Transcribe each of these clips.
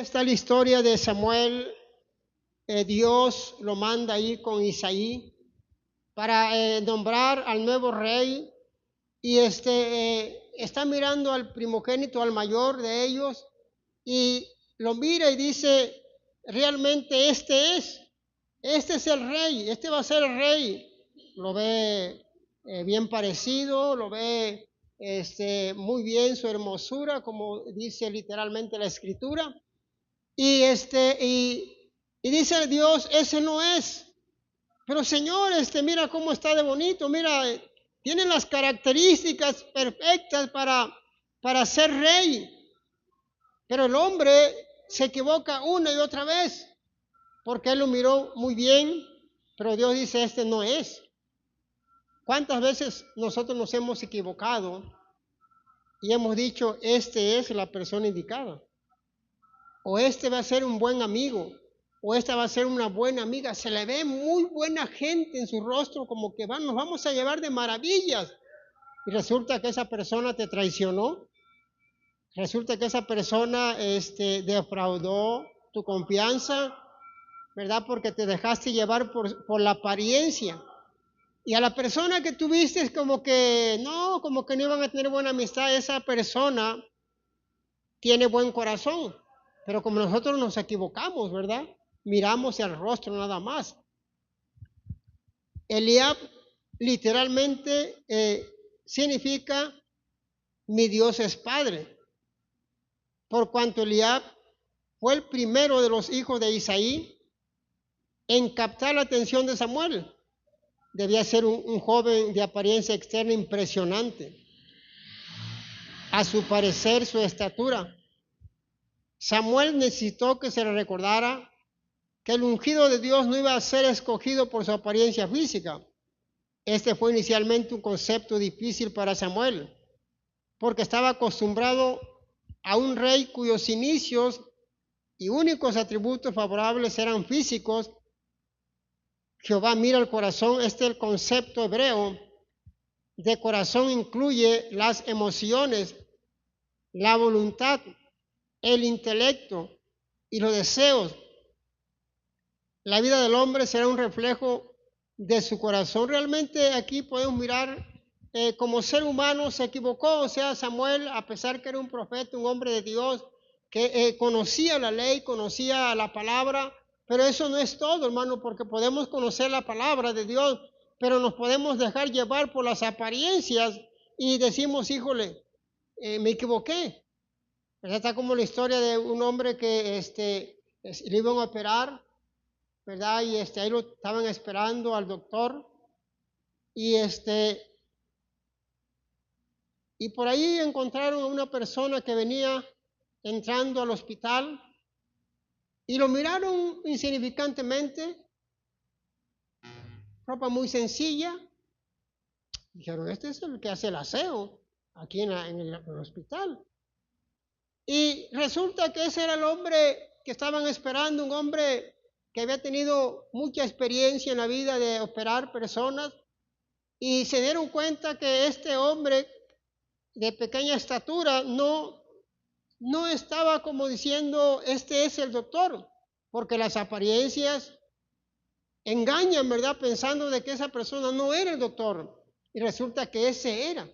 está la historia de Samuel. Dios lo manda ahí con Isaí para nombrar al nuevo rey y está mirando al primogénito, al mayor de ellos, y lo mira y dice, realmente este es el rey, este va a ser el rey. Lo ve bien parecido, lo ve muy bien su hermosura, como dice literalmente la escritura. Y dice Dios, ese no es. Pero Señor, mira cómo está de bonito, mira, tiene las características perfectas para ser rey. Pero el hombre se equivoca una y otra vez, porque él lo miró muy bien, pero Dios dice, este no es. ¿Cuántas veces nosotros nos hemos equivocado y hemos dicho, este es la persona indicada? O este va a ser un buen amigo, o esta va a ser una buena amiga. Se le ve muy buena gente en su rostro, como que nos vamos a llevar de maravillas. Y resulta que esa persona te traicionó. Resulta que esa persona defraudó tu confianza, ¿verdad? Porque te dejaste llevar por la apariencia. Y a la persona que tuviste como que no iban a tener buena amistad. Esa persona tiene buen corazón. Pero como nosotros nos equivocamos, ¿verdad? Miramos el rostro nada más. Eliab literalmente significa mi Dios es Padre. Por cuanto Eliab fue el primero de los hijos de Isaí en captar la atención de Samuel. Debía ser un joven de apariencia externa impresionante. A su parecer, su estatura. Samuel necesitó que se le recordara que el ungido de Dios no iba a ser escogido por su apariencia física. Este fue inicialmente un concepto difícil para Samuel, porque estaba acostumbrado a un rey cuyos inicios y únicos atributos favorables eran físicos. Jehová mira el corazón. El concepto hebreo de corazón incluye las emociones, la voluntad, el intelecto y los deseos. La vida del hombre será un reflejo de su corazón. Realmente aquí podemos mirar como ser humano se equivocó. O sea, Samuel, a pesar que era un profeta, un hombre de Dios, que conocía la ley, conocía la palabra, pero eso no es todo, hermano, porque podemos conocer la palabra de Dios, pero nos podemos dejar llevar por las apariencias y decimos, híjole, me equivoqué. ¿Verdad? Está como la historia de un hombre que le iban a operar, ¿verdad? Y ahí lo estaban esperando al doctor y y por ahí encontraron a una persona que venía entrando al hospital y lo miraron insignificantemente, ropa muy sencilla. Dijeron, este es el que hace el aseo aquí en el hospital. Y resulta que ese era el hombre que estaban esperando, un hombre que había tenido mucha experiencia en la vida de operar personas, y se dieron cuenta que este hombre de pequeña estatura no estaba como diciendo, este es el doctor, porque las apariencias engañan, ¿verdad? Pensando de que esa persona no era el doctor, y resulta que ese era.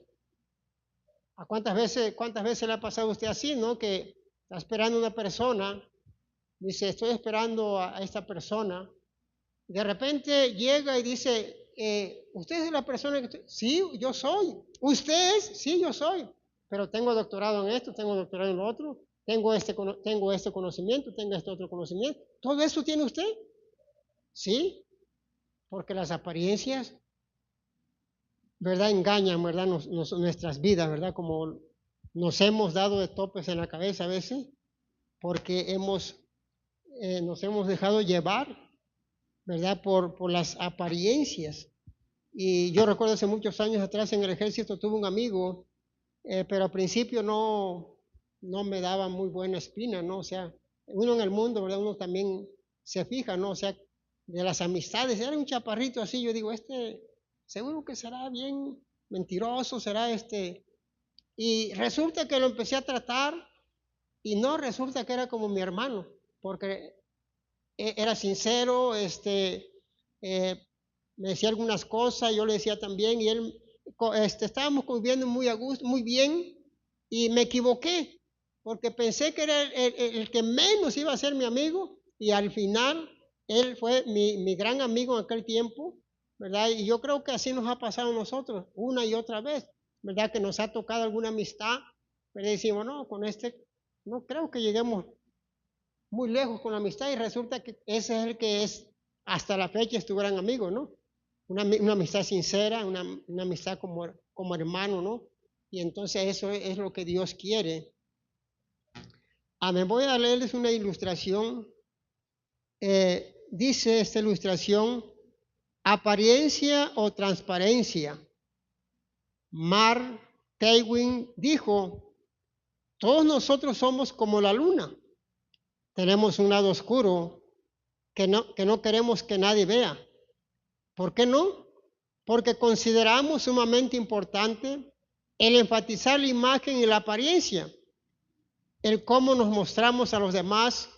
¿A cuántas veces le ha pasado a usted así, no? Que está esperando una persona, dice, estoy esperando a esta persona, de repente llega y dice, ¿usted es la persona que Sí, yo soy. ¿Usted es? Sí, yo soy. Pero tengo doctorado en esto, tengo doctorado en lo otro, tengo este conocimiento, tengo este otro conocimiento. ¿Todo eso tiene usted? Sí, porque las apariencias, ¿verdad? Engañan, ¿verdad? Nuestras vidas, ¿verdad? Como nos hemos dado de topes en la cabeza a veces, porque nos hemos dejado llevar, ¿verdad? Por las apariencias. Y yo recuerdo hace muchos años atrás en el ejército tuve un amigo, pero al principio no me daba muy buena espina, ¿no? O sea, uno en el mundo, ¿verdad? Uno también se fija, ¿no? O sea, de las amistades, era un chaparrito así, yo digo, seguro que será bien mentiroso, será Y resulta que lo empecé a tratar Y no, resulta que era como mi hermano, porque era sincero, me decía algunas cosas, yo le decía también, y él, estábamos conviviendo muy a gusto, muy bien, y me equivoqué, porque pensé que era el que menos iba a ser mi amigo, y al final él fue mi gran amigo en aquel tiempo, ¿verdad? Y yo creo que así nos ha pasado a nosotros una y otra vez, ¿verdad? Que nos ha tocado alguna amistad, pero decimos, no, con este no creo que lleguemos muy lejos con la amistad, y resulta que ese es el que es hasta la fecha es tu gran amigo, ¿no? Una amistad sincera, una amistad como hermano, ¿no? Y entonces eso es lo que Dios quiere. Me voy a leerles una ilustración. Dice esta ilustración, apariencia o transparencia. Mark Twain dijo, todos nosotros somos como la luna. Tenemos un lado oscuro que no queremos que nadie vea. ¿Por qué no? Porque consideramos sumamente importante el enfatizar la imagen y la apariencia. El cómo nos mostramos a los demás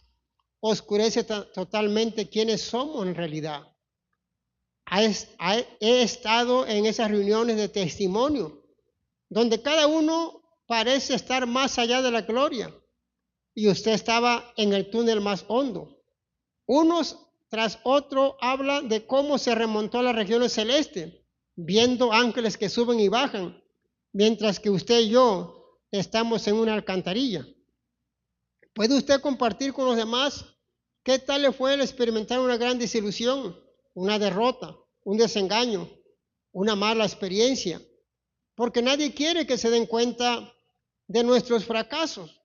oscurece totalmente quiénes somos en realidad. He estado en esas reuniones de testimonio, donde cada uno parece estar más allá de la gloria, y usted estaba en el túnel más hondo. Unos tras otro hablan de cómo se remontó a las regiones celestes, viendo ángeles que suben y bajan, mientras que usted y yo estamos en una alcantarilla. ¿Puede usted compartir con los demás qué tal le fue el experimentar una gran desilusión, una derrota, un desengaño, una mala experiencia? Porque nadie quiere que se den cuenta de nuestros fracasos.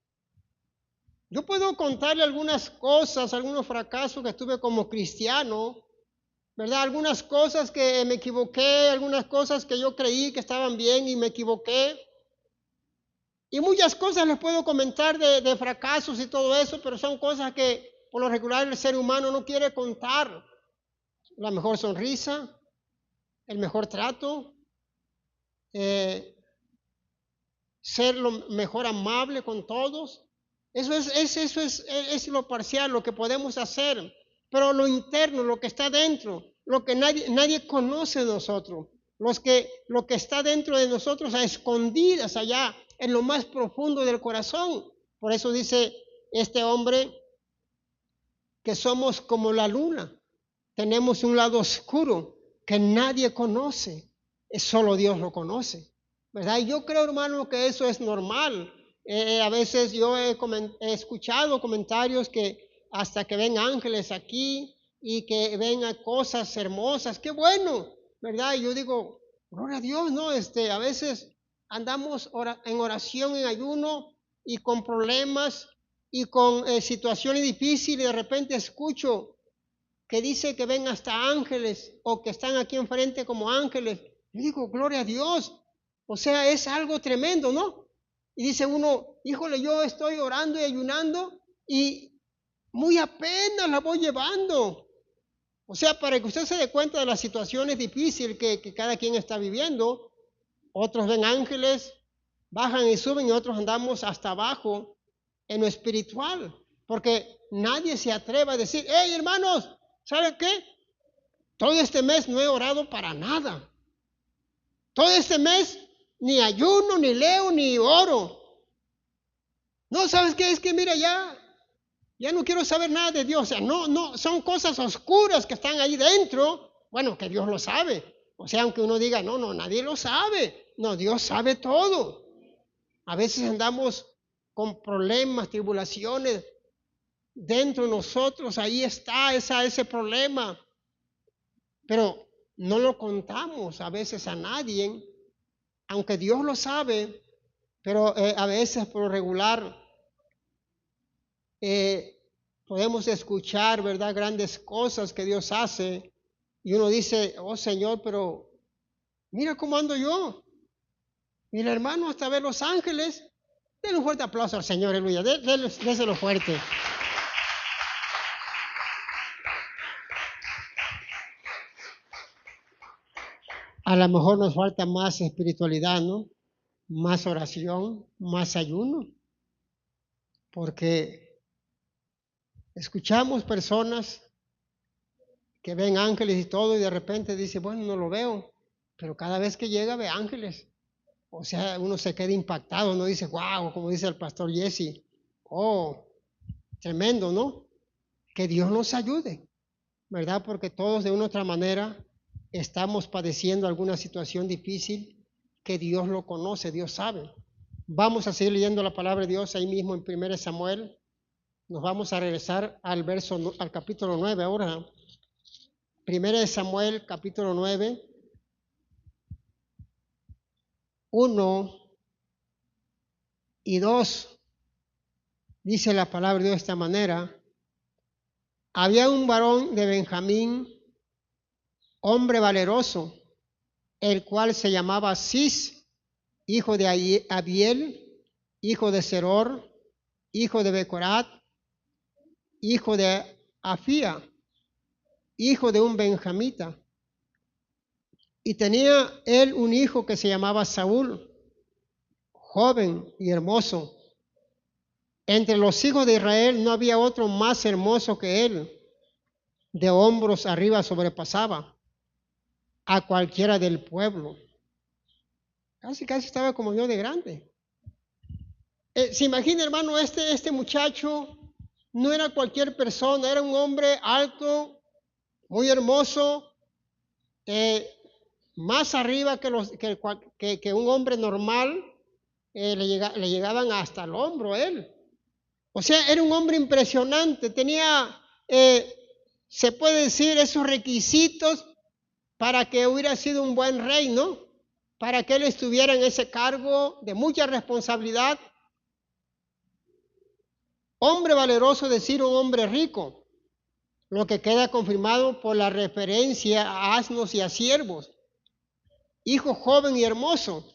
Yo puedo contarle algunas cosas, algunos fracasos que tuve como cristiano, ¿verdad? Algunas cosas que me equivoqué, algunas cosas que yo creí que estaban bien y me equivoqué. Y muchas cosas les puedo comentar de fracasos y todo eso, pero son cosas que por lo regular el ser humano no quiere contar. La mejor sonrisa, el mejor trato, ser lo mejor amable con todos. Eso es lo parcial, lo que podemos hacer. Pero lo interno, lo que está dentro, lo que nadie conoce de nosotros, lo que está dentro de nosotros a escondidas allá en lo más profundo del corazón. Por eso dice este hombre que somos como la luna. Tenemos un lado oscuro que nadie conoce. Solo Dios lo conoce, ¿verdad? Y yo creo, hermano, que eso es normal. A veces yo he escuchado comentarios que hasta que ven ángeles aquí y que ven cosas hermosas, qué bueno, ¿verdad? Y yo digo, gloria a Dios, ¿no? A veces andamos en oración, en ayuno y con problemas y con situaciones difíciles, y de repente escucho que dice que ven hasta ángeles o que están aquí enfrente como ángeles. Yo digo, gloria a Dios. O sea, es algo tremendo, ¿no? Y dice uno, híjole, yo estoy orando y ayunando y muy apenas la voy llevando. O sea, para que usted se dé cuenta de las situaciones difíciles que cada quien está viviendo, otros ven ángeles, bajan y suben, y otros andamos hasta abajo en lo espiritual, porque nadie se atreve a decir, hey hermanos, ¿saben qué? Todo este mes no he orado para nada. Todo este mes ni ayuno, ni leo, ni oro. No, ¿sabes qué? Es que mira, ya no quiero saber nada de Dios. O sea, no, son cosas oscuras que están ahí dentro. Bueno, que Dios lo sabe. O sea, aunque uno diga, no, nadie lo sabe. No, Dios sabe todo. A veces andamos con problemas, tribulaciones dentro de nosotros. Ahí está ese problema. Pero no lo contamos a veces a nadie, aunque Dios lo sabe, pero a veces por lo regular podemos escuchar, ¿verdad?, grandes cosas que Dios hace, y uno dice, oh Señor, pero mira cómo ando yo. Y el hermano hasta ver los ángeles. Denle un fuerte aplauso al Señor, aleluya, déselo fuerte. A lo mejor nos falta más espiritualidad, ¿no? Más oración, más ayuno. porque escuchamos personas que ven ángeles y todo y de repente dice, bueno, no lo veo, pero cada vez que llega ve ángeles. O sea, uno se queda impactado, no dice, wow, como dice el pastor Jesse, oh, tremendo, ¿no? Que Dios nos ayude, ¿verdad? Porque todos de una u otra manera estamos padeciendo alguna situación difícil que Dios lo conoce, Dios sabe. Vamos a seguir leyendo la palabra de Dios ahí mismo en 1 Samuel. Nos vamos a regresar al capítulo 9 ahora. 1 Samuel, capítulo 9, 1 y 2. Dice la palabra de Dios de esta manera. Había un varón de Benjamín, hombre valeroso, el cual se llamaba Cis, hijo de Abiel, hijo de Seror, hijo de Becorat, hijo de Afía, hijo de un benjamita. Y tenía él un hijo que se llamaba Saúl, joven y hermoso. Entre los hijos de Israel no había otro más hermoso que él. De hombros arriba sobrepasaba a cualquiera del pueblo. Casi estaba como yo de grande. Se imagina, hermano, este muchacho no era cualquier persona, era un hombre alto, muy hermoso, más arriba que un hombre normal, le llegaban hasta el hombro a él. O sea, era un hombre impresionante, tenía, se puede decir, esos requisitos para que hubiera sido un buen rey, ¿no? Para que él estuviera en ese cargo de mucha responsabilidad. Hombre valeroso, decir un hombre rico, lo que queda confirmado por la referencia a asnos y a siervos. Hijo joven y hermoso,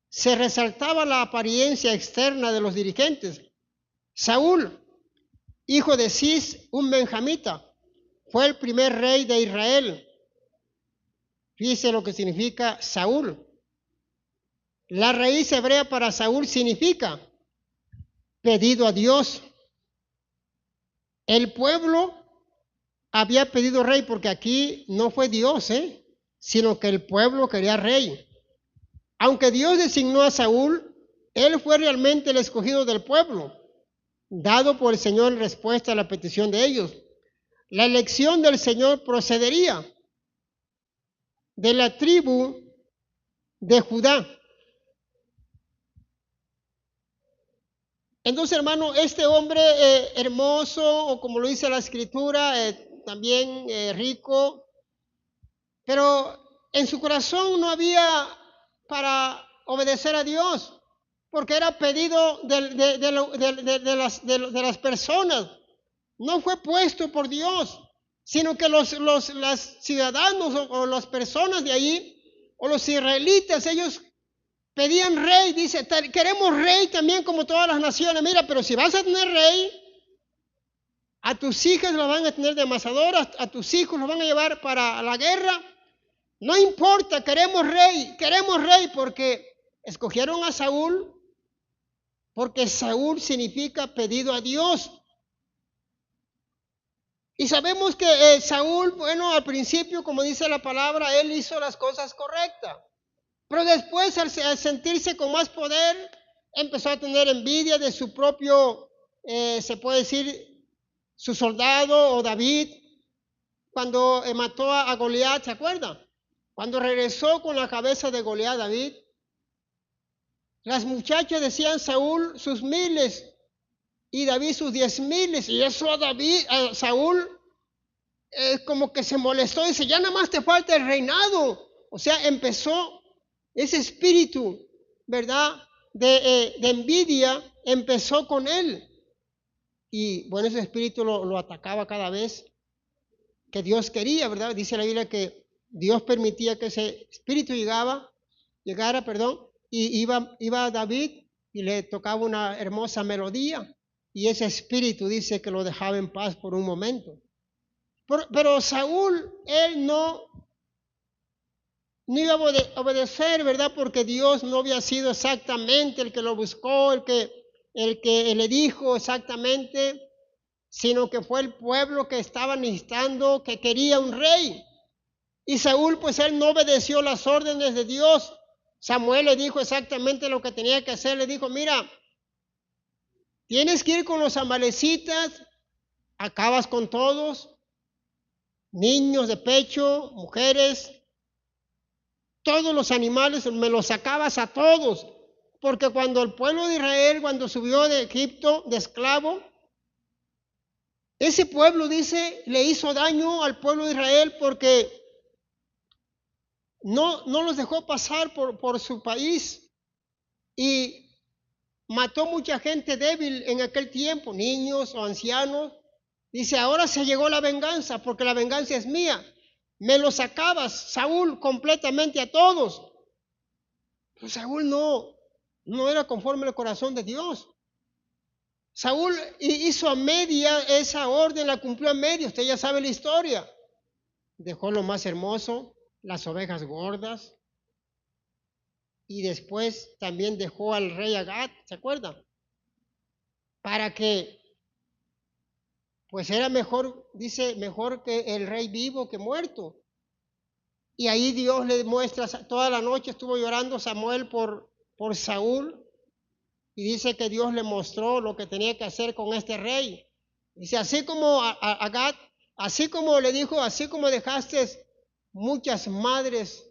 se resaltaba la apariencia externa de los dirigentes. Saúl, hijo de Cis, un benjamita, fue el primer rey de Israel. Fíjese lo que significa Saúl. La raíz hebrea para Saúl significa pedido a Dios. El pueblo había pedido rey porque aquí no fue Dios, sino que el pueblo quería rey. Aunque Dios designó a Saúl, él fue realmente el escogido del pueblo, dado por el Señor en respuesta a la petición de ellos. La elección del Señor procedería de la tribu de Judá. Entonces, hermano, este hombre hermoso, o como lo dice la Escritura, también rico, pero en su corazón no había para obedecer a Dios, porque era pedido de las personas. No fue puesto por Dios, sino que los ciudadanos o las personas de allí, o los israelitas, ellos pedían rey. Dice, queremos rey también como todas las naciones. Mira, pero si vas a tener rey, a tus hijas los van a tener de amasadoras, a tus hijos los van a llevar para la guerra. No importa, queremos rey, porque escogieron a Saúl, porque Saúl significa pedido a Dios. Y sabemos que Saúl, bueno, al principio, como dice la palabra, él hizo las cosas correctas. Pero después, al sentirse con más poder, empezó a tener envidia de su propio, se puede decir, su soldado o David, cuando mató a Goliat, ¿se acuerdan? Cuando regresó con la cabeza de Goliat, David, las muchachas decían Saúl sus 1000 y David sus 10,000, y eso a Saúl como que se molestó, dice, ya nada más te falta el reinado. O sea, empezó ese espíritu, ¿verdad?, de envidia, empezó con él. Y bueno, ese espíritu lo atacaba cada vez que Dios quería, ¿verdad? Dice la Biblia que Dios permitía que ese espíritu llegara, y iba a David y le tocaba una hermosa melodía, y ese espíritu dice que lo dejaba en paz por un momento. Pero Saúl, él no iba a obedecer, ¿verdad? Porque Dios no había sido exactamente el que lo buscó, el que el que le dijo exactamente, sino que fue el pueblo que estaba necesitando, que quería un rey. Y Saúl, pues él no obedeció las órdenes de Dios. Samuel le dijo exactamente lo que tenía que hacer. Le dijo, mira, tienes que ir con los amalecitas, acabas con todos, niños de pecho, mujeres, todos los animales, me los acabas a todos. Porque cuando el pueblo de Israel, cuando subió de Egipto de esclavo, ese pueblo, dice, le hizo daño al pueblo de Israel porque no los dejó pasar por su país y mató mucha gente débil en aquel tiempo, niños o ancianos. Dice, ahora se llegó la venganza porque la venganza es mía. Me los acabas, Saúl, completamente a todos. Pero Saúl no era conforme al corazón de Dios. Saúl hizo a media esa orden, la cumplió a media. Usted ya sabe la historia. Dejó lo más hermoso, las ovejas gordas. Y después también dejó al rey Agag, ¿se acuerda? Para que, pues era mejor, dice, mejor que el rey vivo que muerto. Y ahí Dios le muestra, toda la noche estuvo llorando Samuel por Saúl. Y dice que Dios le mostró lo que tenía que hacer con este rey. Dice, así como Agag, así como le dijo, así como dejaste muchas madres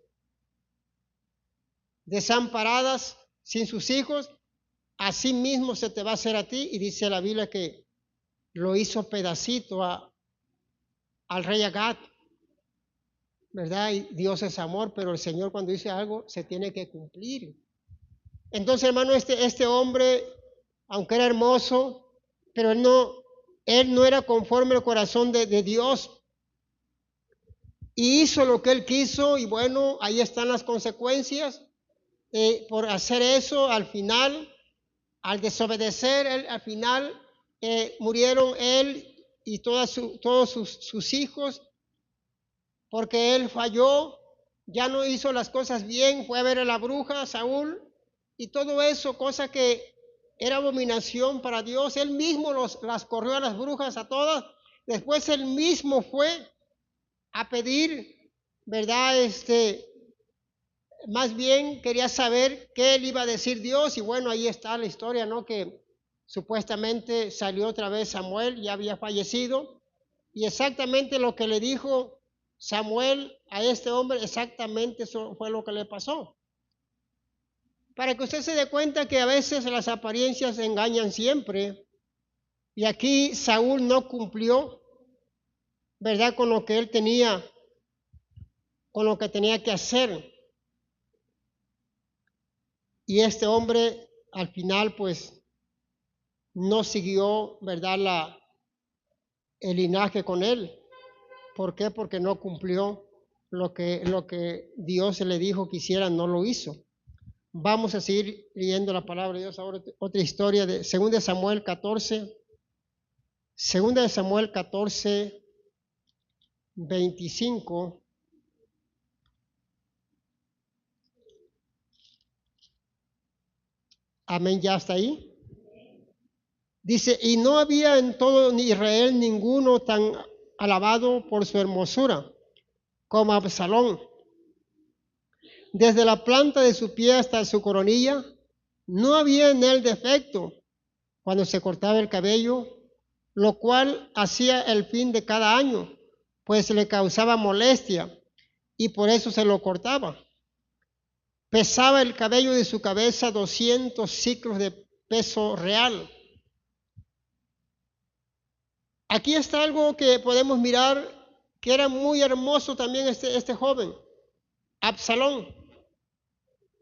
desamparadas sin sus hijos, así mismo se te va a hacer a ti. Y dice la Biblia que lo hizo pedacito al rey Agag, ¿verdad? Y Dios es amor, pero el Señor cuando dice algo se tiene que cumplir. Entonces, hermano, este hombre, aunque era hermoso, pero él no era conforme al corazón de Dios. Y hizo lo que él quiso y bueno, ahí están las consecuencias. Por hacer eso, al final, al desobedecer, al final murieron él y todos sus hijos, porque él falló, ya no hizo las cosas bien, fue a ver a la bruja, Saúl, y todo eso, cosa que era abominación para Dios. Él mismo las corrió a las brujas a todas. Después él mismo fue a pedir, ¿verdad? Más bien quería saber qué le iba a decir Dios. Y bueno, ahí está la historia, ¿no? Que supuestamente salió otra vez Samuel, ya había fallecido. Y exactamente lo que le dijo Samuel a este hombre, exactamente eso fue lo que le pasó. Para que usted se dé cuenta que a veces las apariencias engañan siempre. Y aquí Saúl no cumplió, ¿verdad? Con lo que él tenía, con lo que tenía que hacer. Y este hombre al final pues no siguió, ¿verdad? El linaje con él. ¿Por qué? Porque no cumplió lo que Dios le dijo que hiciera, no lo hizo. Vamos a seguir leyendo la palabra de Dios ahora, otra historia de 2 Samuel 14. 2 Samuel 14, 25. Amén, ya está ahí. Dice, y no había en todo Israel ninguno tan alabado por su hermosura como Absalón. Desde la planta de su pie hasta su coronilla, no había en él defecto cuando se cortaba el cabello, lo cual hacía el fin de cada año, pues le causaba molestia y por eso se lo cortaba. Pesaba el cabello de su cabeza 200 ciclos de peso real. Aquí está algo que podemos mirar, que era muy hermoso también este joven, Absalón.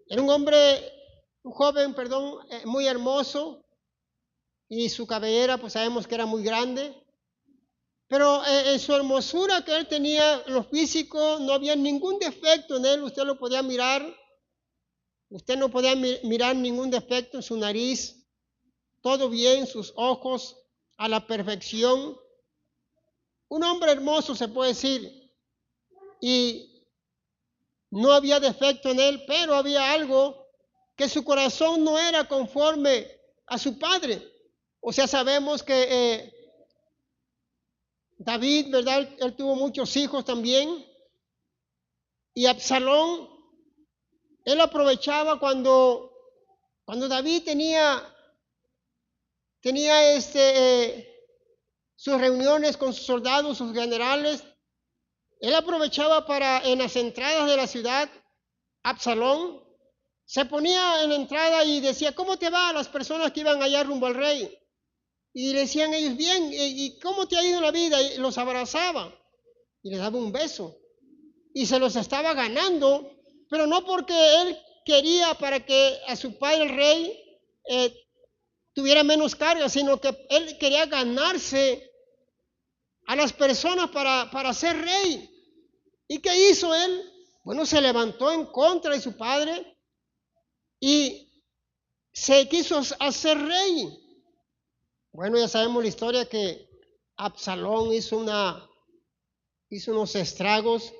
Era un joven, muy hermoso, y su cabellera pues sabemos que era muy grande, pero en su hermosura que él tenía, lo físico, no había ningún defecto en él. Usted lo podía mirar, usted no podía mirar ningún defecto en su nariz, todo bien, sus ojos a la perfección. Un hombre hermoso se puede decir, y no había defecto en él, pero había algo, que su corazón no era conforme a su padre. O sea, sabemos que David, ¿verdad? Él tuvo muchos hijos también. Y Absalón, él aprovechaba cuando David tenía sus reuniones con sus soldados, sus generales. Él aprovechaba para, en las entradas de la ciudad, Absalón se ponía en la entrada y decía, ¿cómo te va a las personas que iban allá rumbo al rey? Y le decían ellos, bien, ¿y cómo te ha ido la vida? Y los abrazaba y les daba un beso. Y se los estaba ganando, pero no porque él quería para que a su padre el rey tuviera menos carga, sino que él quería ganarse a las personas para ser rey. ¿Y qué hizo él? Bueno, se levantó en contra de su padre y se quiso hacer rey. Bueno, ya sabemos la historia que Absalón hizo unos estragos.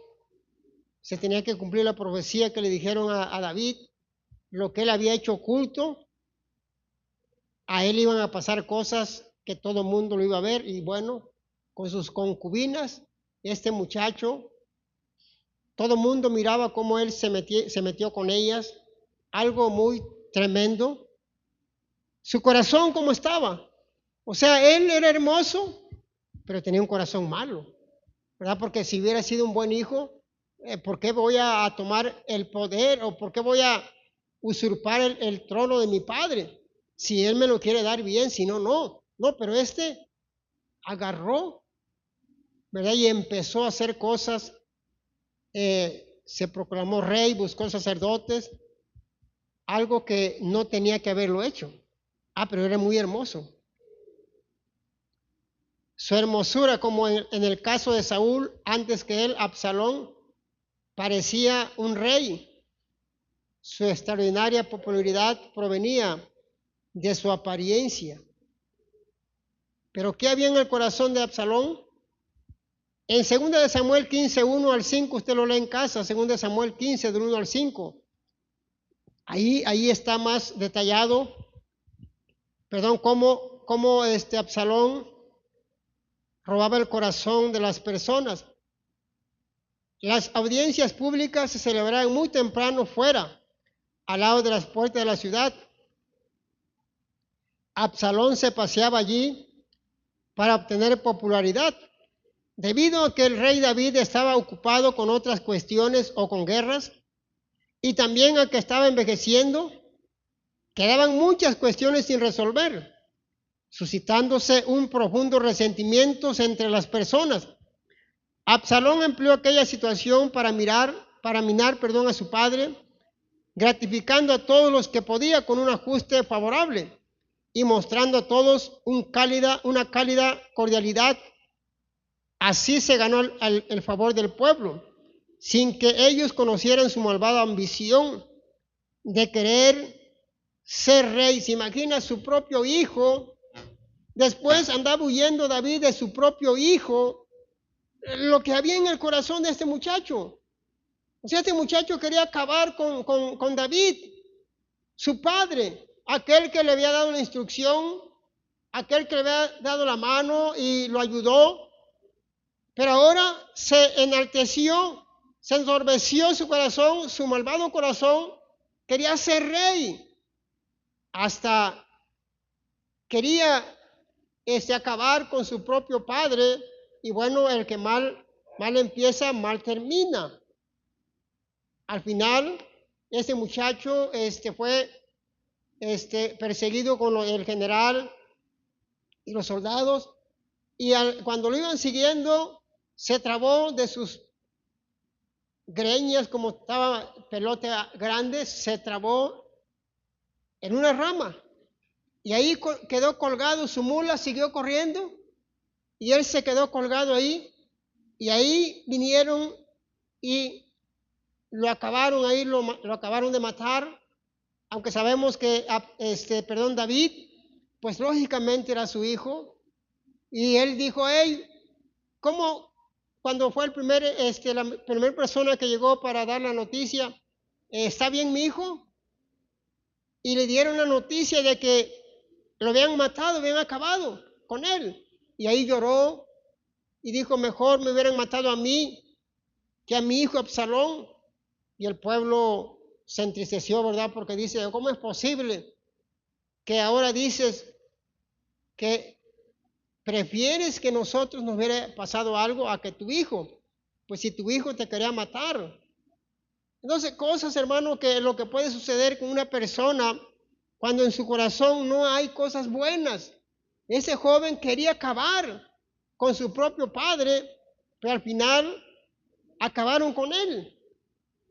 Se tenía que cumplir la profecía que le dijeron a David, lo que él había hecho oculto. A él iban a pasar cosas que todo el mundo lo iba a ver, y bueno, con sus concubinas, este muchacho, todo el mundo miraba cómo él se metió con ellas, algo muy tremendo. Su corazón, ¿cómo estaba? O sea, él era hermoso, pero tenía un corazón malo, ¿verdad? Porque si hubiera sido un buen hijo, ¿por qué voy a tomar el poder o por qué voy a usurpar el trono de mi padre? Si él me lo quiere dar bien, si no, no. No, pero agarró, ¿verdad? Y empezó a hacer cosas. Se proclamó rey, buscó sacerdotes, algo que no tenía que haberlo hecho. Pero era muy hermoso. Su hermosura, como en el caso de Saúl, antes que él, Absalón, parecía un rey. Su extraordinaria popularidad provenía de su apariencia. Pero ¿qué había en el corazón de Absalón? En 2 de Samuel 15, 1 al 5, usted lo lee en casa, 2 de Samuel 15, del 1 al 5. Ahí está más detallado, cómo Absalón robaba el corazón de las personas. Las audiencias públicas se celebraban muy temprano fuera, al lado de las puertas de la ciudad. Absalón se paseaba allí para obtener popularidad. Debido a que el rey David estaba ocupado con otras cuestiones o con guerras, y también a que estaba envejeciendo, quedaban muchas cuestiones sin resolver, suscitándose un profundo resentimiento entre las personas. Absalón empleó aquella situación para minar, a su padre, gratificando a todos los que podía con un ajuste favorable y mostrando a todos una cálida cordialidad. Así se ganó el favor del pueblo, sin que ellos conocieran su malvada ambición de querer ser rey. Se imagina su propio hijo. Después andaba huyendo David de su propio hijo, lo que había en el corazón de este muchacho. O sea, este muchacho quería acabar con David, su padre, aquel que le había dado la instrucción, aquel que le había dado la mano y lo ayudó. Pero ahora se enalteció, se ensorbeció su corazón, su malvado corazón, quería ser rey. Hasta quería acabar con su propio padre. Y bueno, el que mal empieza, mal termina. Al final, este muchacho fue perseguido con el general y los soldados. Y cuando lo iban siguiendo, se trabó de sus greñas, como estaba pelote grande, se trabó en una rama. Y ahí quedó colgado, su mula siguió corriendo y él se quedó colgado ahí. Y ahí vinieron y lo acabaron ahí, lo acabaron de matar. Aunque sabemos que David, pues lógicamente era su hijo. Y él dijo, hey, ¿cómo? Cuando fue la primera persona que llegó para dar la noticia, ¿está bien mi hijo? Y le dieron la noticia de que lo habían matado, habían acabado con él. Y ahí lloró y dijo, mejor me hubieran matado a mí que a mi hijo Absalón. Y el pueblo se entristeció, ¿verdad? Porque dice, ¿cómo es posible que ahora dices que prefieres que nosotros nos hubiera pasado algo a que tu hijo? Pues si tu hijo te quería matar. Entonces, cosas, hermano, que lo que puede suceder con una persona cuando en su corazón no hay cosas buenas. Ese joven quería acabar con su propio padre, pero al final acabaron con él.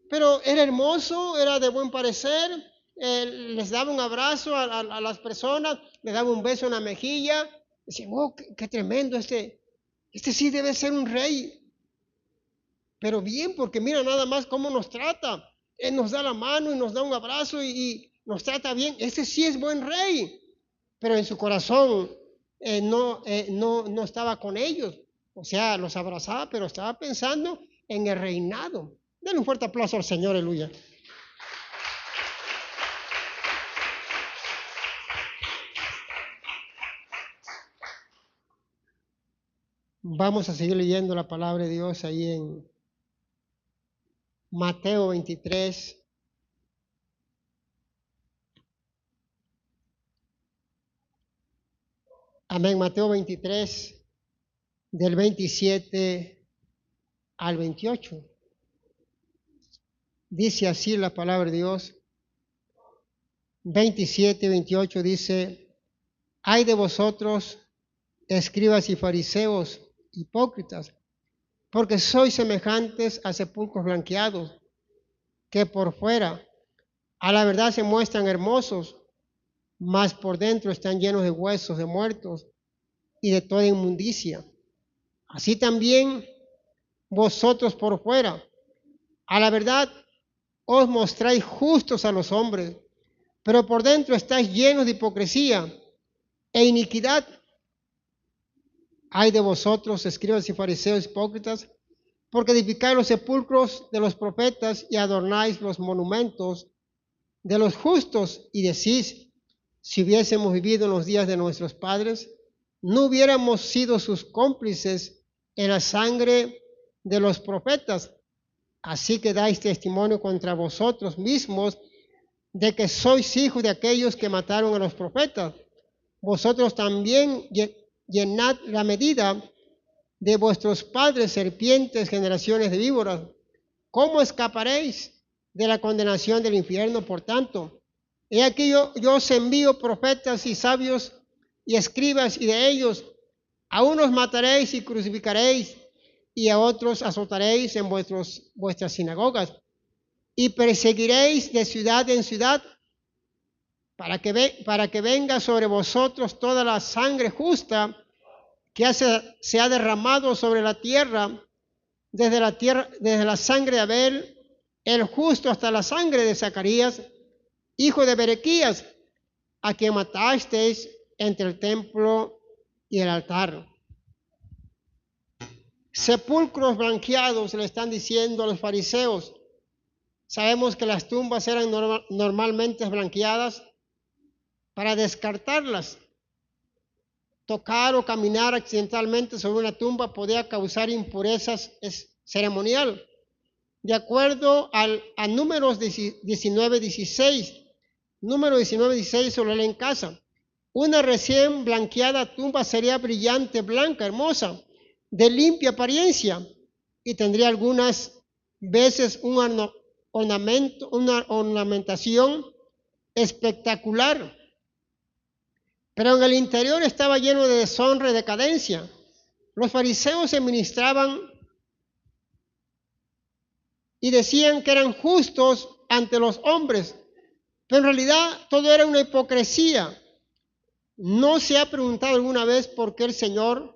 Pero era hermoso, era de buen parecer, les daba un abrazo a las personas, les daba un beso en la mejilla. Decían, oh, qué tremendo, este sí debe ser un rey. Pero bien, porque mira nada más cómo nos trata. Él nos da la mano y nos da un abrazo y nos trata bien. Ese sí es buen rey. Pero en su corazón no estaba con ellos. O sea, los abrazaba, pero estaba pensando en el reinado. Denle un fuerte aplauso al Señor, aleluya. Vamos a seguir leyendo la palabra de Dios ahí en Mateo 23. Amén, Mateo 23, del 27 al 28. Dice así la palabra de Dios. 27, 28 dice, ay de vosotros, escribas y fariseos, hipócritas, porque sois semejantes a sepulcros blanqueados, que por fuera a la verdad se muestran hermosos, mas por dentro están llenos de huesos de muertos y de toda inmundicia. Así también vosotros por fuera, a la verdad os mostráis justos a los hombres, pero por dentro estáis llenos de hipocresía e iniquidad. Ay de vosotros, escribas y fariseos hipócritas, porque edificáis los sepulcros de los profetas y adornáis los monumentos de los justos, y decís, si hubiésemos vivido en los días de nuestros padres, no hubiéramos sido sus cómplices en la sangre de los profetas. Así que dais testimonio contra vosotros mismos de que sois hijos de aquellos que mataron a los profetas. Vosotros también llenad la medida de vuestros padres, serpientes, generaciones de víboras. ¿Cómo escaparéis de la condenación del infierno? Por tanto, he aquí yo os envío profetas y sabios y escribas, y de ellos a unos mataréis y crucificaréis, y a otros azotaréis en vuestras sinagogas, y perseguiréis de ciudad en ciudad, para que venga sobre vosotros toda la sangre justa que se ha derramado sobre la tierra, desde la sangre de Abel, el justo, hasta la sangre de Zacarías, hijo de Berequías, a quien matasteis entre el templo y el altar. Sepulcros blanqueados, le están diciendo a los fariseos. Sabemos que las tumbas eran normalmente blanqueadas para descartarlas. Tocar o caminar accidentalmente sobre una tumba podía causar impurezas ceremonial. De acuerdo a Números 19:16, Número 19:16 se lo lee en casa. Una recién blanqueada tumba sería brillante, blanca, hermosa, de limpia apariencia, y tendría algunas veces una ornamentación espectacular. Pero en el interior estaba lleno de deshonra y decadencia. Los fariseos se ministraban y decían que eran justos ante los hombres, pero en realidad todo era una hipocresía. ¿No se ha preguntado alguna vez por qué el Señor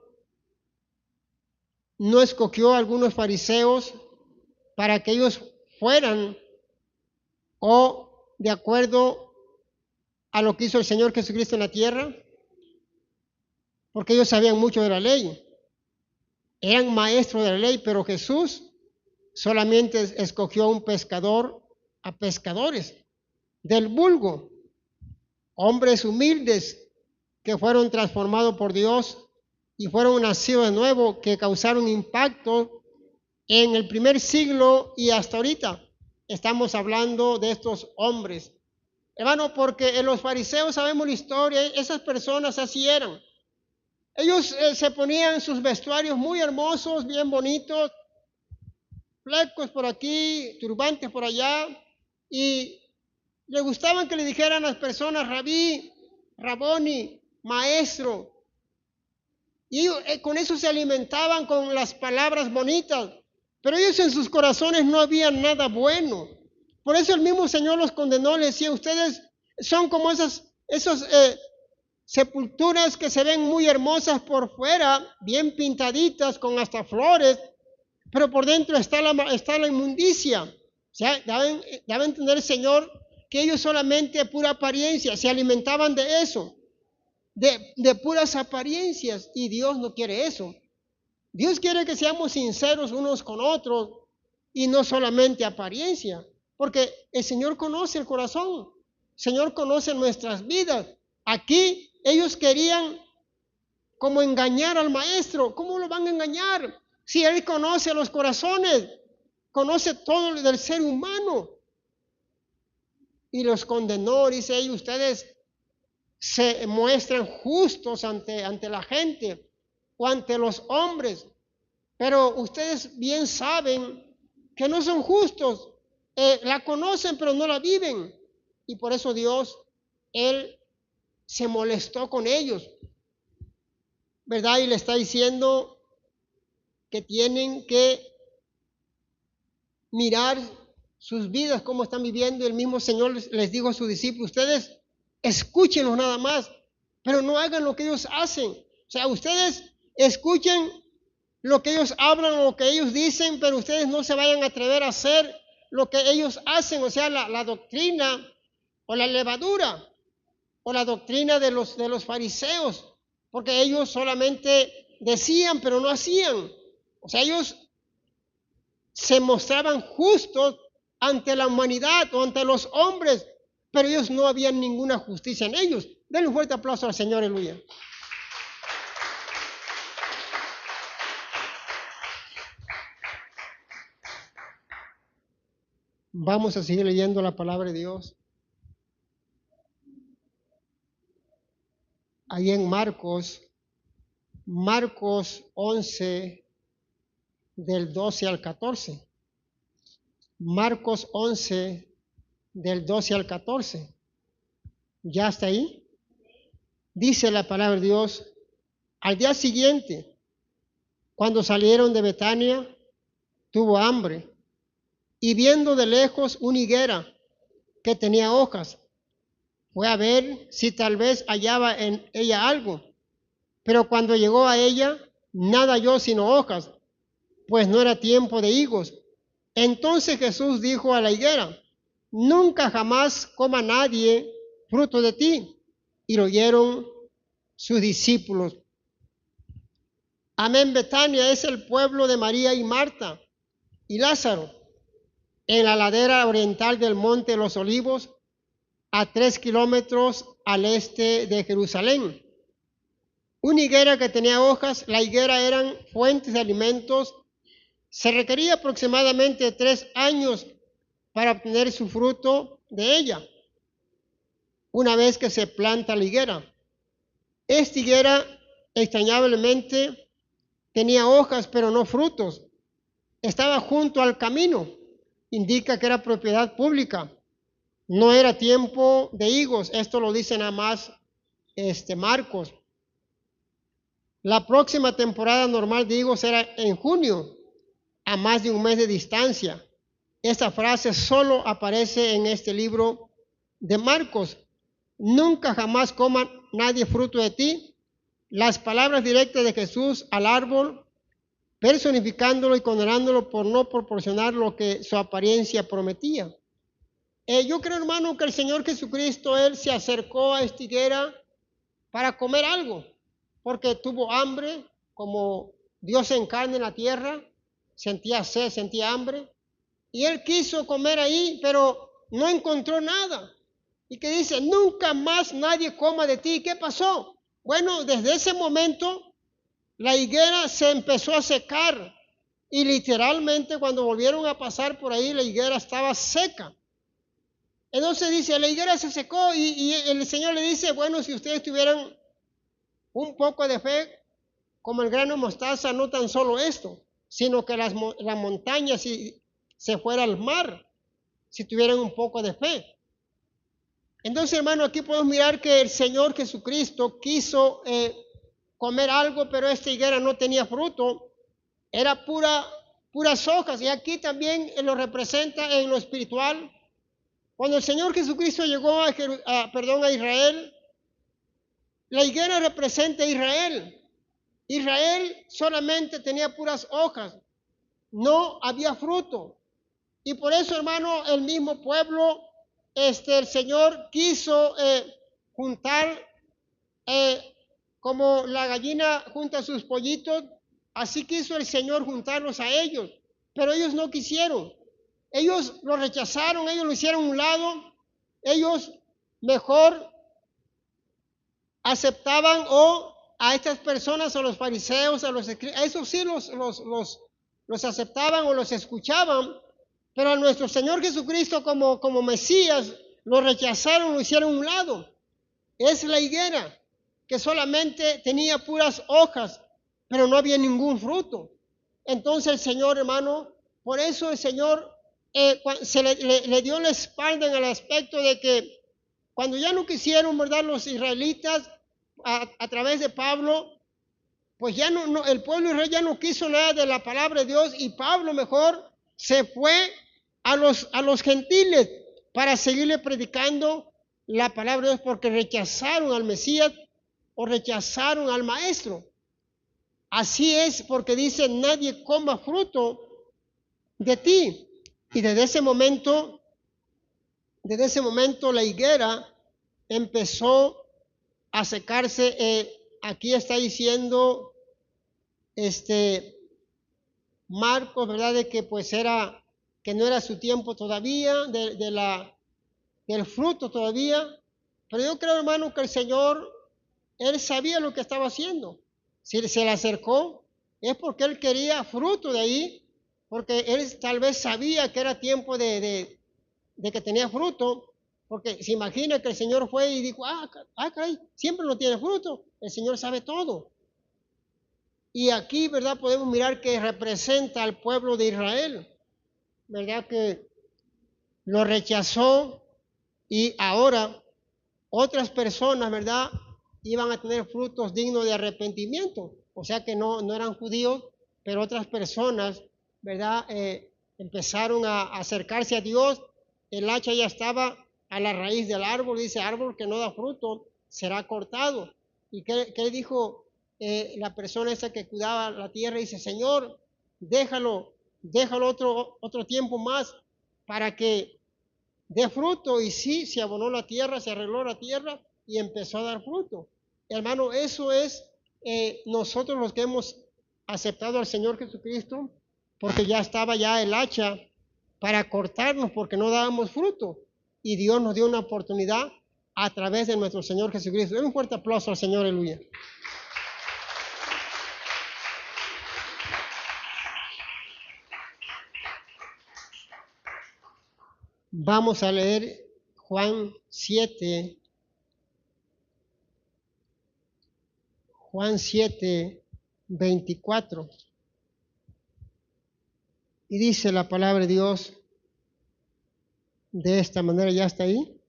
no escogió a algunos fariseos para que ellos fueran o de acuerdo a lo que hizo el Señor Jesucristo en la tierra? Porque ellos sabían mucho de la ley, eran maestros de la ley, pero Jesús solamente escogió a un pescador, a pescadores del vulgo, hombres humildes que fueron transformados por Dios y fueron nacidos de nuevo, que causaron impacto en el primer siglo y hasta ahorita. Estamos hablando de estos hombres. Hermano, porque en los fariseos sabemos la historia, esas personas así eran. Ellos se ponían sus vestuarios muy hermosos, bien bonitos, flecos por aquí, turbantes por allá, y le gustaban que le dijeran a las personas rabí, raboni, maestro. Y ellos, con eso se alimentaban con las palabras bonitas, pero ellos en sus corazones no habían nada bueno. Por eso el mismo Señor los condenó, le decía, ustedes son como esas sepulturas que se ven muy hermosas por fuera, bien pintaditas, con hasta flores, pero por dentro está la inmundicia. O sea, daba a entender el Señor que ellos solamente pura apariencia, se alimentaban de eso, de puras apariencias, y Dios no quiere eso. Dios quiere que seamos sinceros unos con otros y no solamente apariencia, porque el Señor conoce el corazón, el Señor conoce nuestras vidas. Aquí ellos querían como engañar al maestro. ¿Cómo lo van a engañar? Si Él conoce los corazones, conoce todo del ser humano. Y los condenó, dice ahí, ustedes se muestran justos ante la gente o ante los hombres, pero ustedes bien saben que no son justos, la conocen pero no la viven, y por eso Dios, Él se molestó con ellos, ¿verdad? Y le está diciendo que tienen que mirar sus vidas, cómo están viviendo. El mismo Señor les dijo a sus discípulos, ustedes escúchenlos nada más, pero no hagan lo que ellos hacen. O sea, ustedes escuchen lo que ellos hablan, lo que ellos dicen, pero ustedes no se vayan a atrever a hacer lo que ellos hacen, o sea, la doctrina o la levadura o la doctrina de los fariseos, porque ellos solamente decían, pero no hacían. O sea, ellos se mostraban justos ante la humanidad o ante los hombres, pero ellos no habían ninguna justicia en ellos. Denle un fuerte aplauso al Señor, aleluya. Vamos a seguir leyendo la palabra de Dios. Ahí en Marcos 11, del 12 al 14. Marcos 11, del 12 al 14. ¿Ya está ahí? Dice la palabra de Dios, al día siguiente, cuando salieron de Betania, tuvo hambre, y viendo de lejos una higuera que tenía hojas, fue a ver si tal vez hallaba en ella algo, pero cuando llegó a ella, nada halló sino hojas, pues no era tiempo de higos. Entonces Jesús dijo a la higuera, nunca jamás coma nadie fruto de ti. Y lo oyeron sus discípulos. Amén. Betania es el pueblo de María y Marta y Lázaro, en la ladera oriental del monte de los Olivos, a 3 kilómetros al este de Jerusalén. Una higuera que tenía hojas, la higuera eran fuentes de alimentos. Se requería aproximadamente 3 años para obtener su fruto de ella, una vez que se planta la higuera. Esta higuera, extrañablemente, tenía hojas pero no frutos. Estaba junto al camino, indica que era propiedad pública. No era tiempo de higos, esto lo dice nada más Marcos. La próxima temporada normal de higos era en junio, a más de un mes de distancia. Esta frase solo aparece en este libro de Marcos. Nunca jamás coma nadie fruto de ti. Las palabras directas de Jesús al árbol, personificándolo y condenándolo por no proporcionar lo que su apariencia prometía. Yo creo, hermano, que el Señor Jesucristo, Él se acercó a esta higuera para comer algo, porque tuvo hambre, como Dios en carne en la tierra, sentía sed, sentía hambre, y Él quiso comer ahí, pero no encontró nada. Y que dice, nunca más nadie coma de ti. ¿Qué pasó? Bueno, desde ese momento la higuera se empezó a secar y literalmente cuando volvieron a pasar por ahí la higuera estaba seca. Entonces dice, la higuera se secó y el Señor le dice, bueno, si ustedes tuvieran un poco de fe como el grano de mostaza, no tan solo esto, sino que las montañas se fuera al mar, si tuvieran un poco de fe. Entonces, hermano, aquí podemos mirar que el Señor Jesucristo quiso comer algo, pero esta higuera no tenía fruto, era puras hojas. Y aquí también lo representa en lo espiritual. Cuando el Señor Jesucristo llegó a Israel, la higuera representa a Israel. Israel solamente tenía puras hojas, no había fruto. Y por eso, hermano, el mismo pueblo, el Señor quiso juntar, como la gallina junta sus pollitos, así quiso el Señor juntarlos a ellos, pero ellos no quisieron. Ellos lo rechazaron, ellos lo hicieron a un lado, ellos mejor aceptaban a estas personas, a los fariseos, a esos sí los aceptaban o los escuchaban, pero a nuestro Señor Jesucristo como Mesías lo rechazaron, lo hicieron a un lado. Es la higuera que solamente tenía puras hojas, pero no había ningún fruto. Entonces el Señor, hermano, por eso el Señor le dio la espalda en el aspecto de que cuando ya no quisieron, ¿verdad?, los israelitas a través de Pablo, pues ya el pueblo de Israel ya no quiso nada de la palabra de Dios y Pablo mejor se fue a los gentiles para seguirle predicando la palabra de Dios porque rechazaron al Mesías o rechazaron al Maestro. Así es porque dice, nadie coma fruto de ti. Y desde ese momento la higuera empezó a secarse. Aquí está diciendo Marcos, ¿verdad?, de que pues que no era su tiempo todavía, del fruto todavía. Pero yo creo, hermano, que el Señor, Él sabía lo que estaba haciendo. Si se le acercó, es porque Él quería fruto de ahí, porque Él tal vez sabía que era tiempo de que tenía fruto, porque se imagina que el Señor fue y dijo, caray, siempre no tiene fruto, el Señor sabe todo. Y aquí, ¿verdad?, podemos mirar que representa al pueblo de Israel, ¿verdad?, que lo rechazó y ahora otras personas, ¿verdad?, iban a tener frutos dignos de arrepentimiento. O sea que no eran judíos, pero otras personas, ¿verdad?, empezaron a acercarse a Dios. El hacha ya estaba a la raíz del árbol, dice, árbol que no da fruto será cortado. ¿Y qué dijo la persona esa que cuidaba la tierra? Dice, Señor, déjalo otro tiempo más para que dé fruto. Y sí, se abonó la tierra, se arregló la tierra y empezó a dar fruto. Hermano, eso es nosotros los que hemos aceptado al Señor Jesucristo, porque ya estaba ya el hacha para cortarnos porque no dábamos fruto. Y Dios nos dio una oportunidad a través de nuestro Señor Jesucristo. Den un fuerte aplauso al Señor, aleluya. Vamos a leer Juan 7, 24. Y dice la palabra de Dios de esta manera, ¿ya está ahí?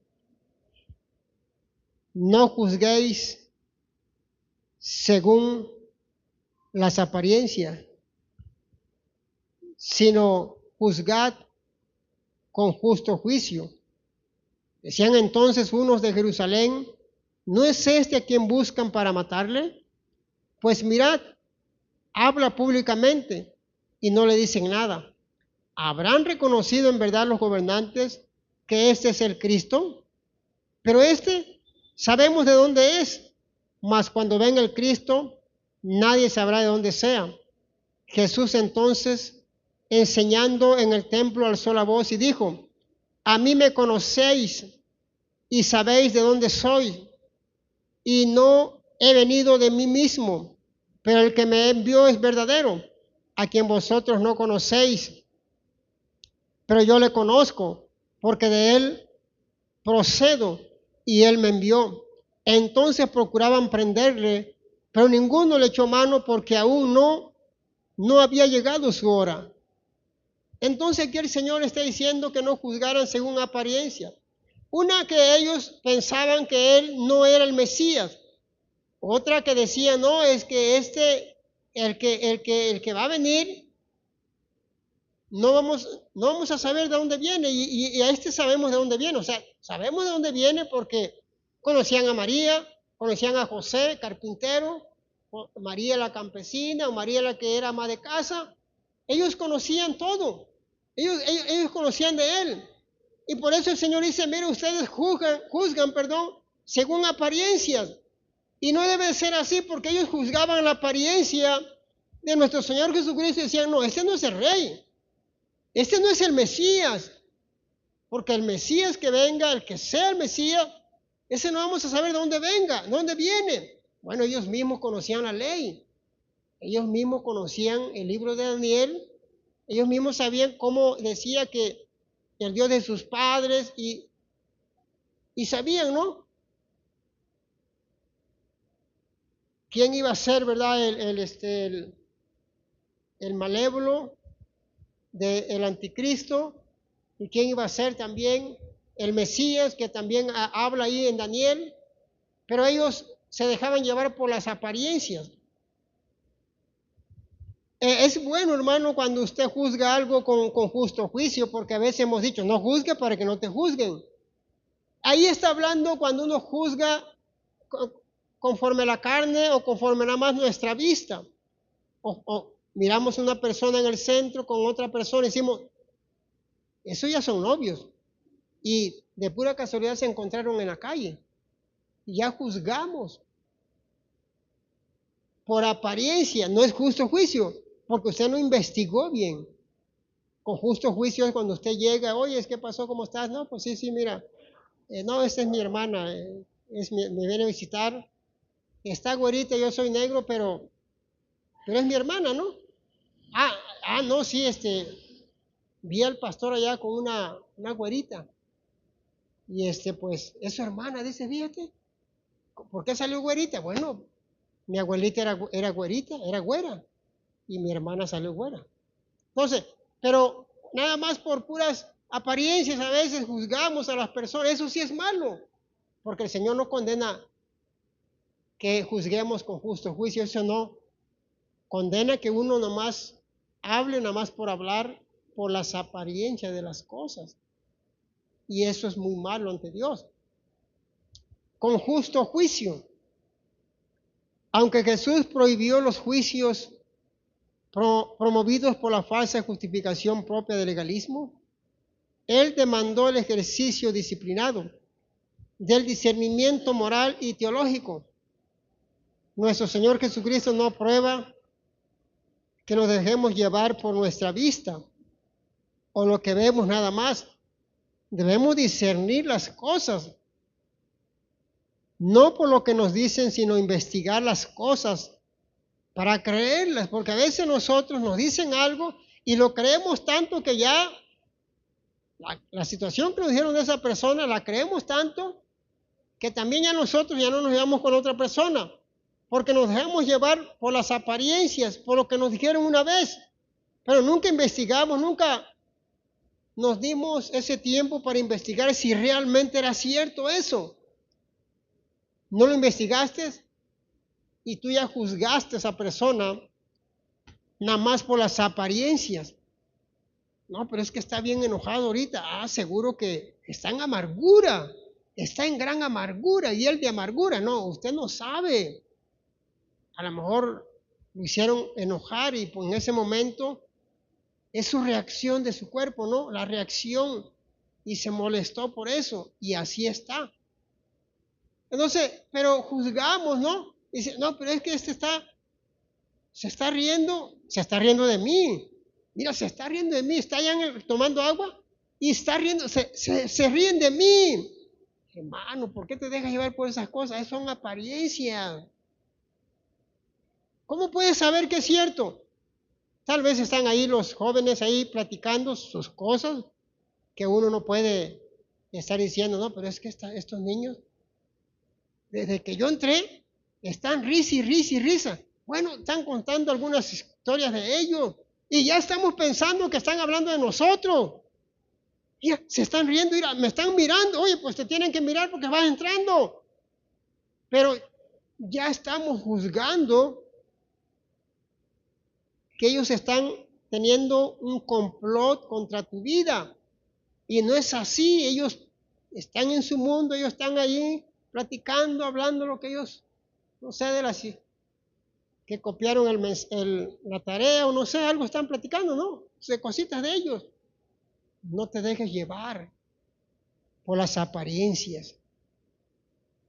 No juzguéis según las apariencias, sino juzgad con justo juicio. Decían entonces unos de Jerusalén, ¿no es este a quien buscan para matarle? Pues mirad, habla públicamente y no le dicen nada. ¿Habrán reconocido en verdad los gobernantes que este es el Cristo? Pero sabemos de dónde es, mas cuando venga el Cristo, nadie sabrá de dónde sea. Jesús entonces, enseñando en el templo, alzó la voz y dijo, a mí me conocéis y sabéis de dónde soy, y no he venido de mí mismo, pero el que me envió es verdadero, a quien vosotros no conocéis, pero yo le conozco, porque de él procedo y él me envió. Entonces procuraban prenderle, pero ninguno le echó mano porque aún no había llegado su hora. Entonces aquí el Señor está diciendo que no juzgaran según apariencia. Una, que ellos pensaban que él no era el Mesías. Otra que decía, no, es que el que va a venir, no vamos a saber de dónde viene. Y a este sabemos de dónde viene. O sea, sabemos de dónde viene porque conocían a María, conocían a José, carpintero, o María la campesina, o María la que era ama de casa. Ellos conocían todo. Ellos conocían de él. Y por eso el Señor dice, mire, ustedes juzgan, según apariencias. Y no debe ser así, porque ellos juzgaban la apariencia de nuestro Señor Jesucristo y decían, no, este no es el rey, este no es el Mesías, porque el Mesías que venga, el que sea el Mesías, ese no vamos a saber de dónde venga, de dónde viene. Bueno, ellos mismos conocían la ley, ellos mismos conocían el libro de Daniel, ellos mismos sabían cómo decía que el Dios de sus padres y sabían, ¿no? ¿Quién iba a ser, verdad, el malévolo del anticristo? ¿Y quién iba a ser también el Mesías, que también habla ahí en Daniel? Pero ellos se dejaban llevar por las apariencias. Es bueno, hermano, cuando usted juzga algo con justo juicio, porque a veces hemos dicho, no juzgue para que no te juzguen. Ahí está hablando cuando uno juzga conforme a la carne o conforme nada más nuestra vista. O miramos una persona en el centro con otra persona y decimos, eso ya son novios. Y de pura casualidad se encontraron en la calle. Y ya juzgamos. Por apariencia, no es justo juicio, porque usted no investigó bien. Con justo juicio es cuando usted llega, oye, ¿qué pasó? ¿Cómo estás? No, pues sí, mira, no, esta es mi hermana, me viene a visitar. Está güerita, yo soy negro, pero es mi hermana, ¿no? No, sí, vi al pastor allá con una güerita. Y pues, es su hermana, dice, fíjate. ¿Por qué salió güerita? Bueno, mi abuelita era güerita, era güera. Y mi hermana salió güera. Entonces, pero nada más por puras apariencias a veces juzgamos a las personas. Eso sí es malo. Porque el Señor no condena que juzguemos con justo juicio. Eso no. Condena que uno nomás hable, nomás por hablar, por las apariencias de las cosas. Y eso es muy malo ante Dios. Con justo juicio. Aunque Jesús prohibió los juicios promovidos por la falsa justificación propia del legalismo, Él demandó el ejercicio disciplinado del discernimiento moral y teológico. Nuestro Señor Jesucristo no aprueba que nos dejemos llevar por nuestra vista o lo que vemos nada más. Debemos discernir las cosas, no por lo que nos dicen, sino investigar las cosas para creerlas, porque a veces nosotros nos dicen algo y lo creemos tanto que ya la situación que nos dijeron de esa persona la creemos tanto que también ya nosotros ya no nos llevamos con otra persona, porque nos dejamos llevar por las apariencias, por lo que nos dijeron una vez, pero nunca investigamos, nunca nos dimos ese tiempo para investigar si realmente era cierto eso. ¿No lo investigaste? Y tú ya juzgaste a esa persona nada más por las apariencias. No, pero es que está bien enojado ahorita. Seguro que está en amargura. Está en gran amargura. Y él de amargura. No, usted no sabe. A lo mejor lo hicieron enojar y pues en ese momento es su reacción de su cuerpo, ¿no? La reacción. Y se molestó por eso. Y así está. Entonces, pero juzgamos, ¿no? Dice, no, pero es que se está riendo de mí. Mira, se está riendo de mí, está allá tomando agua y está riendo, se ríen de mí. Hermano, ¿por qué te dejas llevar por esas cosas? Son apariencias. ¿Cómo puedes saber que es cierto? Tal vez están ahí los jóvenes ahí platicando sus cosas que uno no puede estar diciendo, no, pero es que estos niños, desde que yo entré, están risa y risa y risa. Bueno, están contando algunas historias de ellos y ya estamos pensando que están hablando de nosotros. Mira, se están riendo, mira, me están mirando. Oye, pues te tienen que mirar porque vas entrando. Pero ya estamos juzgando que ellos están teniendo un complot contra tu vida. Y no es así. Ellos están en su mundo, ellos están allí platicando, hablando lo que ellos, no sé, de las que copiaron la tarea o no sé, algo están platicando, ¿no? De cositas de ellos. No te dejes llevar por las apariencias.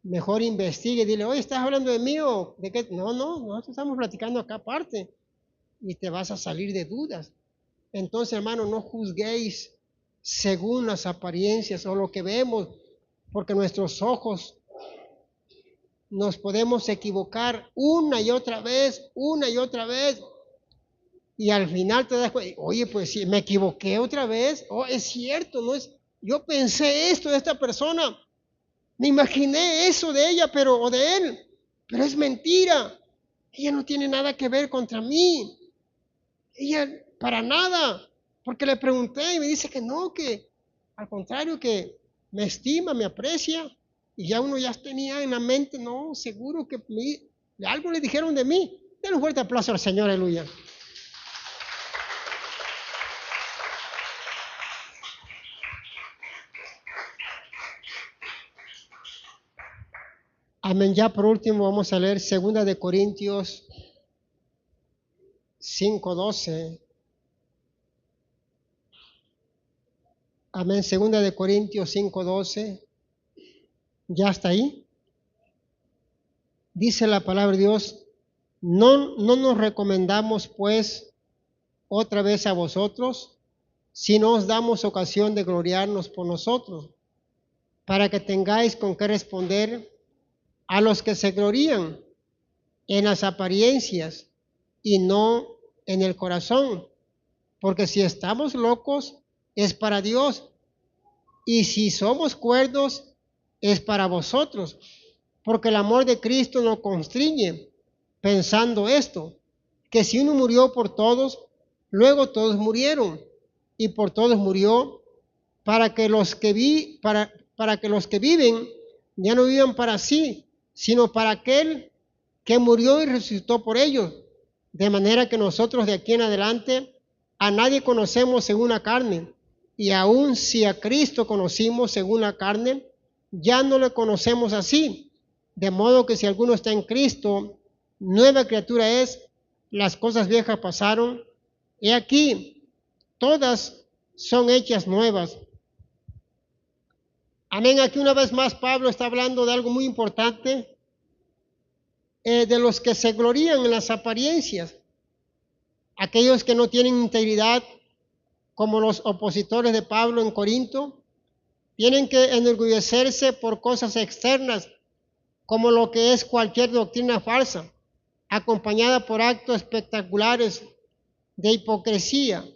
Mejor investigue y dile, oye, ¿estás hablando de mí o de qué? No, nosotros estamos platicando acá aparte y te vas a salir de dudas. Entonces, hermano, no juzguéis según las apariencias o lo que vemos, porque nuestros ojos nos podemos equivocar una y otra vez, y al final te das cuenta, oye, pues si me equivoqué otra vez, es cierto, no es, yo pensé esto de esta persona, me imaginé eso de ella, o de él, pero es mentira. Ella no tiene nada que ver contra mí. Ella, para nada. Porque le pregunté y me dice que no, que al contrario, que me estima, me aprecia. Y ya uno ya tenía en la mente, no, seguro que algo le dijeron de mí. Den un fuerte aplauso al Señor, aleluya. Amén. Ya por último vamos a leer 2 de Corintios 5:12. Amén. 2 de Corintios 5:12. ¿Ya está ahí? Dice la palabra de Dios, no nos recomendamos pues otra vez a vosotros, sino os damos ocasión de gloriarnos por nosotros, para que tengáis con qué responder a los que se glorían en las apariencias y no en el corazón, porque si estamos locos es para Dios, y si somos cuerdos es para vosotros, porque el amor de Cristo nos constriñe, pensando esto, que si uno murió por todos, luego todos murieron, y por todos murió, para que los que viven ya no vivan para sí, sino para aquel que murió y resucitó por ellos. De manera que nosotros de aquí en adelante a nadie conocemos según la carne, y aun si a Cristo conocimos según la carne, ya no le conocemos así. De modo que si alguno está en Cristo, nueva criatura es, las cosas viejas pasaron, he aquí, todas son hechas nuevas. Amén. Aquí una vez más Pablo está hablando de algo muy importante, de los que se glorían en las apariencias, aquellos que no tienen integridad, como los opositores de Pablo en Corinto, tienen que enorgullecerse por cosas externas, como lo que es cualquier doctrina falsa, acompañada por actos espectaculares de hipocresía.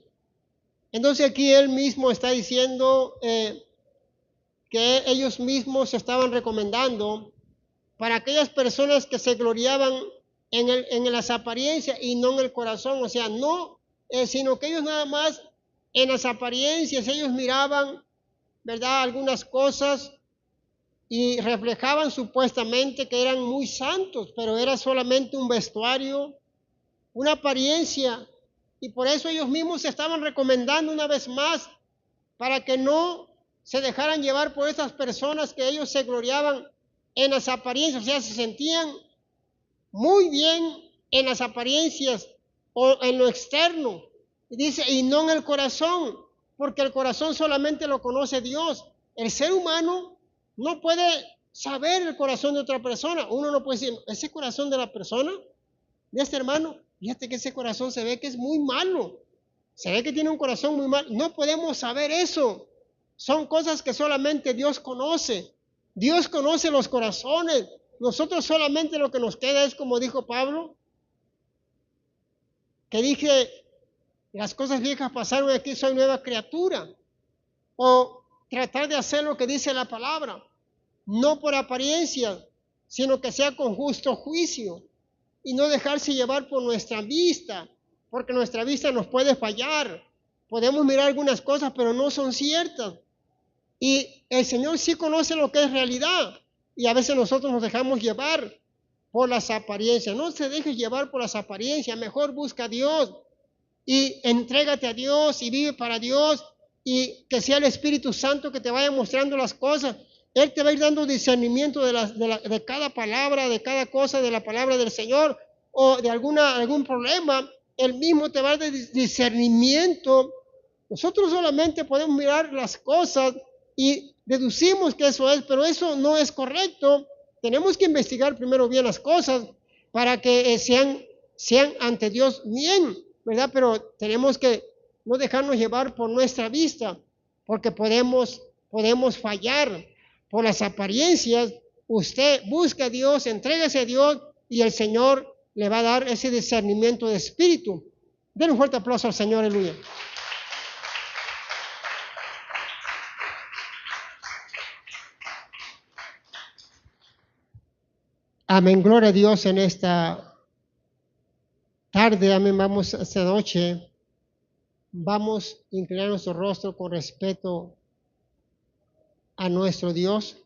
Entonces aquí él mismo está diciendo que ellos mismos se estaban recomendando para aquellas personas que se gloriaban en las apariencias y no en el corazón, o sea, no, sino que ellos nada más en las apariencias, ellos miraban, ¿verdad?, algunas cosas y reflejaban supuestamente que eran muy santos, pero era solamente un vestuario, una apariencia, y por eso ellos mismos se estaban recomendando una vez más para que no se dejaran llevar por esas personas que ellos se gloriaban en las apariencias, o sea, se sentían muy bien en las apariencias o en lo externo. Y dice, y no en el corazón, porque el corazón solamente lo conoce Dios. El ser humano no puede saber el corazón de otra persona. Uno no puede decir, ese corazón de la persona, de este hermano, fíjate que ese corazón se ve que es muy malo. Se ve que tiene un corazón muy malo. No podemos saber eso. Son cosas que solamente Dios conoce. Dios conoce los corazones. Nosotros solamente lo que nos queda es, como dijo Pablo, que dije, las cosas viejas pasaron, aquí soy nueva criatura. O tratar de hacer lo que dice la palabra, no por apariencia, sino que sea con justo juicio. Y no dejarse llevar por nuestra vista, porque nuestra vista nos puede fallar. Podemos mirar algunas cosas, pero no son ciertas. Y el Señor sí conoce lo que es realidad. Y a veces nosotros nos dejamos llevar por las apariencias. No se deje llevar por las apariencias. Mejor busca a Dios y entrégate a Dios y vive para Dios. Y que sea el Espíritu Santo que te vaya mostrando las cosas. Él te va a ir dando discernimiento de cada palabra, de cada cosa, de la palabra del Señor o de algún problema. Él mismo te va a dar discernimiento. Nosotros solamente podemos mirar las cosas y deducimos que eso es, pero eso no es correcto. Tenemos que investigar primero bien las cosas para que sean ante Dios bien, ¿verdad? Pero tenemos que no dejarnos llevar por nuestra vista, porque podemos fallar por las apariencias. Usted busca a Dios, entrégase a Dios y el Señor le va a dar ese discernimiento de espíritu. Den un fuerte aplauso al Señor, aleluya. Amén, gloria a Dios en esta tarde, amén, esta noche, vamos a inclinar nuestro rostro con respeto a nuestro Dios.